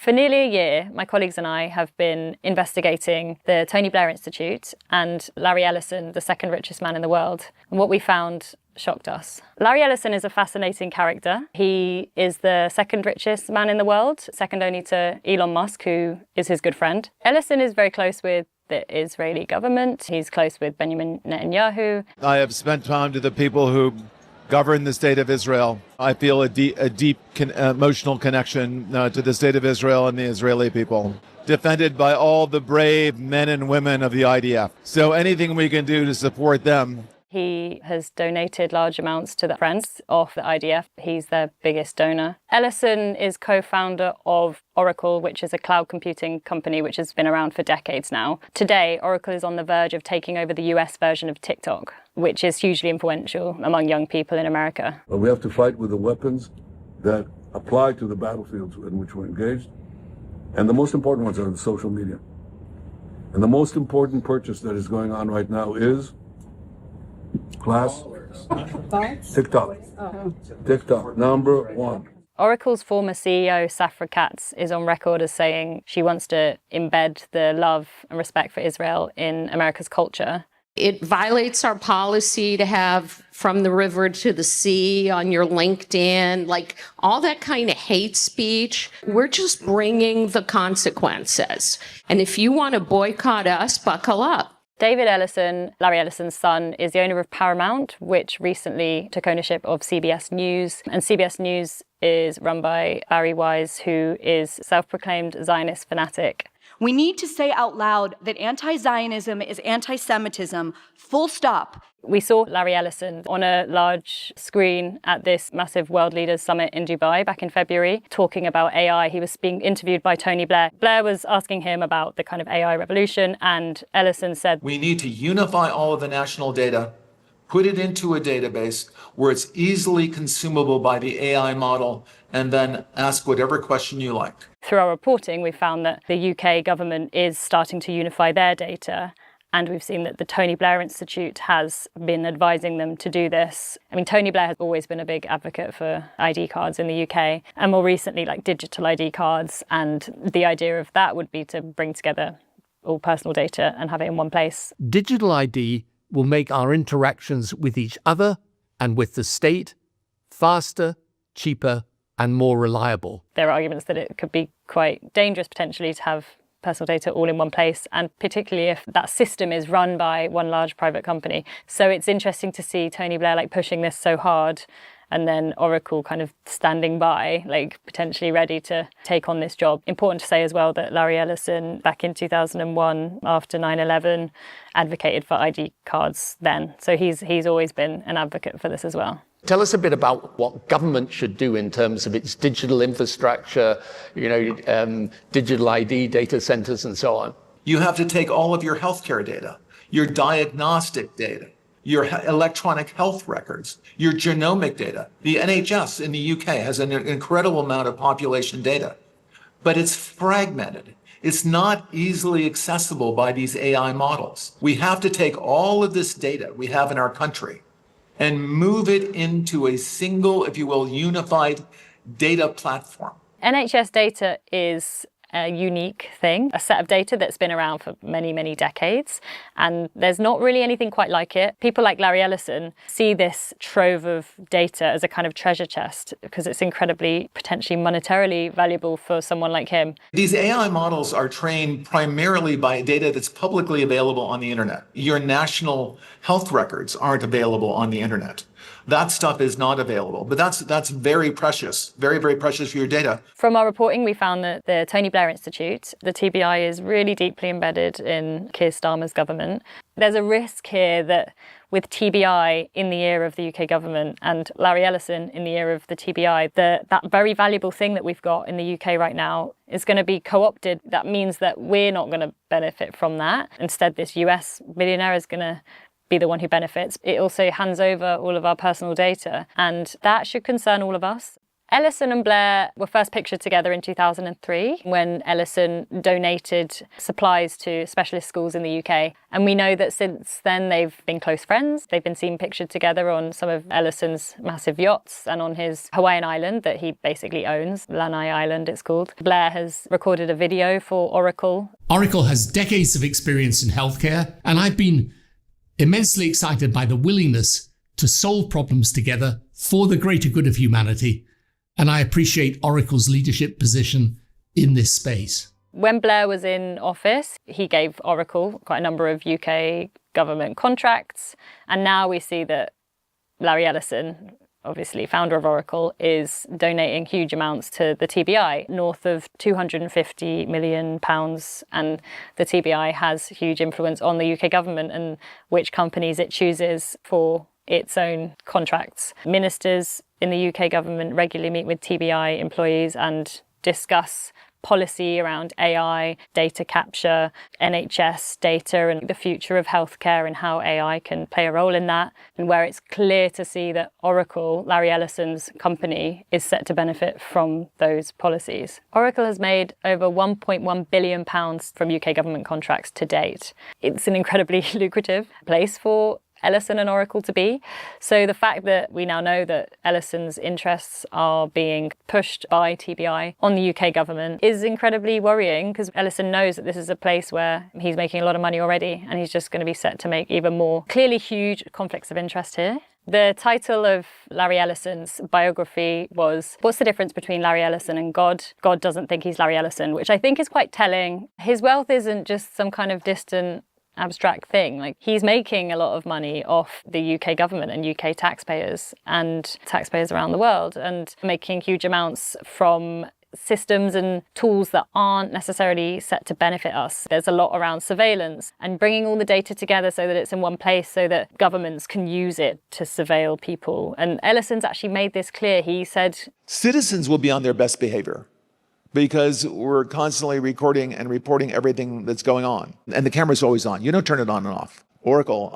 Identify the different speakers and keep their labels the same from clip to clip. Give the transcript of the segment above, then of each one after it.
Speaker 1: For nearly a year, my colleagues and I have been investigating the Tony Blair Institute and Larry Ellison, the second richest man in the world. And what we found shocked us. Larry Ellison is a fascinating character. He is the second richest man in the world, second only to Elon Musk, who is his good friend. Ellison is very close with the Israeli government. He's close with Benjamin Netanyahu.
Speaker 2: I have spent time to the people who govern the state of Israel. I feel a deep emotional connection to the state of Israel and the Israeli people, defended by all the brave men and women of the IDF. So anything we can do to support them.
Speaker 1: He has donated large amounts to the Friends of the IDF. He's their biggest donor. Ellison is co-founder of Oracle, which is a cloud computing company which has been around for decades now. Today, Oracle is on the verge of taking over the US version of TikTok, which is hugely influential among young people in America.
Speaker 3: But we have to fight with the weapons that apply to the battlefields in which we're engaged. And the most important ones are the social media. And the most important purchase that is going on right now is class TikTok. TikTok, number one.
Speaker 1: Oracle's former CEO, Safra Katz, is on record as saying she wants to embed the love and respect for Israel in America's culture.
Speaker 4: It violates our policy to have from the river to the sea on your LinkedIn, like all that kind of hate speech. We're just bringing the consequences. And if you want to boycott us, buckle up.
Speaker 1: David Ellison, Larry Ellison's son, is the owner of Paramount, which recently took ownership of CBS News. And CBS News is run by Barry Wise, who is self-proclaimed Zionist fanatic.
Speaker 5: We need to say out loud that anti-Zionism is anti-Semitism, full stop.
Speaker 1: We saw Larry Ellison on a large screen at this massive World Leaders Summit in Dubai back in February, talking about AI. He was being interviewed by Tony Blair. Blair was asking him about the kind of AI revolution, and Ellison said,
Speaker 6: "We need to unify all of the national data, put it into a database where it's easily consumable by the AI model, and then ask whatever question you like."
Speaker 1: Through our reporting, we found that the UK government is starting to unify their data. And we've seen that the Tony Blair Institute has been advising them to do this. I mean, Tony Blair has always been a big advocate for ID cards in the UK, and more recently, like digital ID cards. And the idea of that would be to bring together all personal data and have it in one place.
Speaker 7: Digital ID will make our interactions with each other and with the state faster, cheaper, and more reliable.
Speaker 1: There are arguments that it could be quite dangerous potentially to have personal data all in one place, and particularly if that system is run by one large private company. So it's interesting to see Tony Blair like pushing this so hard, and then Oracle kind of standing by, like potentially ready to take on this job. Important to say as well that Larry Ellison, back in 2001, after 9/11, advocated for ID cards then. So he's always been an advocate for this as well.
Speaker 7: Tell us a bit about what government should do in terms of its digital infrastructure, digital ID, data centers, and so on.
Speaker 6: You have to take all of your healthcare data, your diagnostic data, your electronic health records, your genomic data. The NHS in the UK has an incredible amount of population data, but it's fragmented. It's not easily accessible by these AI models. We have to take all of this data we have in our country and move it into a single, if you will, unified data platform.
Speaker 1: NHS data is a unique thing, a set of data that's been around for many, many decades. And there's not really anything quite like it. People like Larry Ellison see this trove of data as a kind of treasure chest because it's incredibly, potentially monetarily valuable for someone like him.
Speaker 6: These AI models are trained primarily by data that's publicly available on the internet. Your national health records aren't available on the internet. That stuff is not available, but that's very precious, very, very precious for your data.
Speaker 1: From our reporting, we found that the Tony Blair Institute, the TBI, is really deeply embedded in Keir Starmer's government. There's a risk here that with TBI in the ear of the UK government and Larry Ellison in the ear of the TBI, that very valuable thing that we've got in the UK right now is going to be co-opted. That means that we're not going to benefit from that. Instead, this US billionaire is going to be the one who benefits. It also hands over all of our personal data, and that should concern all of us. Ellison and Blair were first pictured together in 2003 when Ellison donated supplies to specialist schools in the UK. And we know that since then they've been close friends. They've been seen pictured together on some of Ellison's massive yachts and on his Hawaiian island that he basically owns, Lanai Island it's called. Blair has recorded a video for Oracle.
Speaker 7: Oracle has decades of experience in healthcare, and I've been immensely excited by the willingness to solve problems together for the greater good of humanity. And I appreciate Oracle's leadership position in this space.
Speaker 1: When Blair was in office, he gave Oracle quite a number of UK government contracts. And now we see that Larry Ellison, obviously founder of Oracle, is donating huge amounts to the TBI, north of £250 million. And the TBI has huge influence on the UK government and which companies it chooses for its own contracts. Ministers in the UK government regularly meet with TBI employees and discuss policy around AI, data capture, NHS data and the future of healthcare and how AI can play a role in that, and where it's clear to see that Oracle, Larry Ellison's company, is set to benefit from those policies. Oracle has made over £1.1 billion from UK government contracts to date. It's an incredibly lucrative place for Ellison and Oracle to be. So the fact that we now know that Ellison's interests are being pushed by TBI on the UK government is incredibly worrying, because Ellison knows that this is a place where he's making a lot of money already and he's just going to be set to make even more. Clearly huge conflicts of interest here. The title of Larry Ellison's biography was, "What's the difference between Larry Ellison and God? God doesn't think he's Larry Ellison," which I think is quite telling. His wealth isn't just some kind of distant abstract thing. Like, he's making a lot of money off the UK government and UK taxpayers and taxpayers around the world, and making huge amounts from systems and tools that aren't necessarily set to benefit us. There's a lot around surveillance and bringing all the data together so that it's in one place so that governments can use it to surveil people. And Ellison's actually made this clear. He said,
Speaker 2: Citizens will be on their best behavior because we're constantly recording and reporting everything that's going on. And the camera's always on. You don't turn it on and off. Oracle,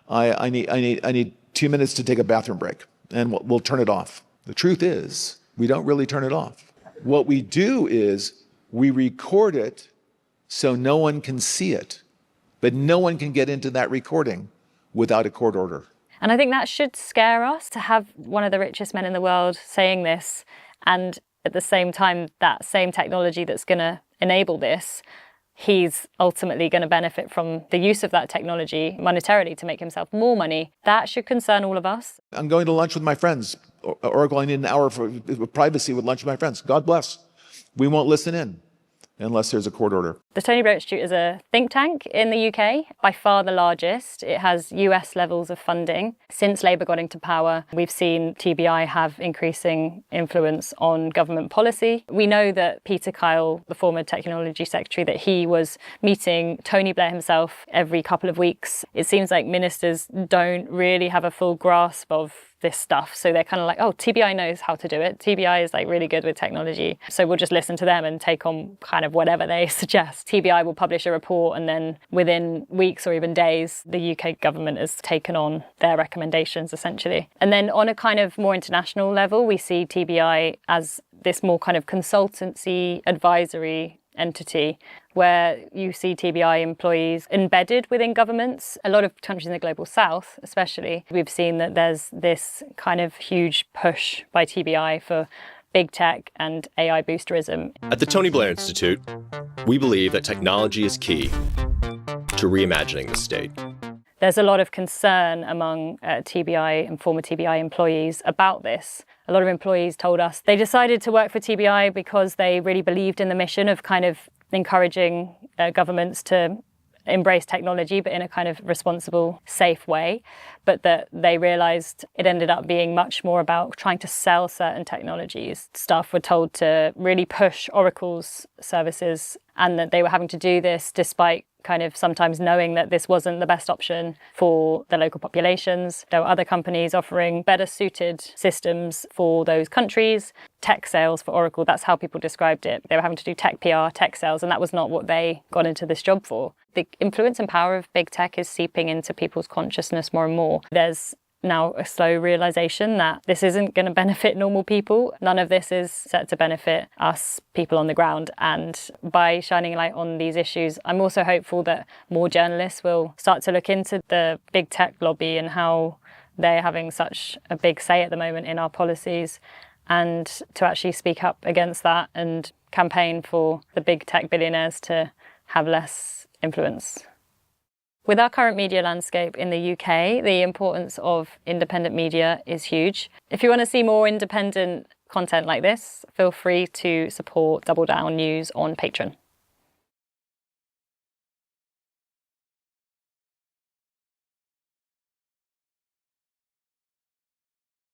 Speaker 2: I need 2 minutes to take a bathroom break, and we'll turn it off. The truth is, we don't really turn it off. What we do is we record it so no one can see it, but no one can get into that recording without a court order.
Speaker 1: And I think that should scare us, to have one of the richest men in the world saying this, and at the same time, that same technology that's going to enable this, he's ultimately going to benefit from the use of that technology monetarily to make himself more money. That should concern all of us.
Speaker 2: I'm going to lunch with my friends. Oracle, I need an hour for privacy with lunch with my friends. God bless. We won't listen in unless there's a court order.
Speaker 1: The Tony Blair Institute is a think tank in the UK, by far the largest. It has US levels of funding. Since Labour got into power, we've seen TBI have increasing influence on government policy. We know that Peter Kyle, the former technology secretary, that he was meeting Tony Blair himself every couple of weeks. It seems like ministers don't really have a full grasp of this stuff. So they're kind of like, oh, TBI knows how to do it. TBI is like really good with technology. So we'll just listen to them and take on kind of whatever they suggest. TBI will publish a report, and then within weeks or even days, the UK government has taken on their recommendations essentially. And then on a kind of more international level, we see TBI as this more kind of consultancy advisory entity, where you see TBI employees embedded within governments. A lot of countries in the global south, especially, we've seen that there's this kind of huge push by TBI for big tech and AI boosterism.
Speaker 8: At the Tony Blair Institute, we believe that technology is key to reimagining the state.
Speaker 1: There's a lot of concern among TBI and former TBI employees about this. A lot of employees told us they decided to work for TBI because they really believed in the mission of kind of encouraging governments to embrace technology, but in a kind of responsible, safe way. But that they realized it ended up being much more about trying to sell certain technologies. Staff were told to really push Oracle's services, and that they were having to do this despite kind of sometimes knowing that this wasn't the best option for the local populations. There were other companies offering better suited systems for those countries. Tech sales for Oracle, that's how people described it. They were having to do tech PR, tech sales, and that was not what they got into this job for. The influence and power of big tech is seeping into people's consciousness more and more. There's now a slow realization that this isn't going to benefit normal people. None of this is set to benefit us people on the ground. And by shining a light on these issues, I'm also hopeful that more journalists will start to look into the big tech lobby and how they're having such a big say at the moment in our policies, and to actually speak up against that and campaign for the big tech billionaires to have less influence. With our current media landscape in the UK, the importance of independent media is huge. If you want to see more independent content like this, feel free to support Double Down News on Patreon.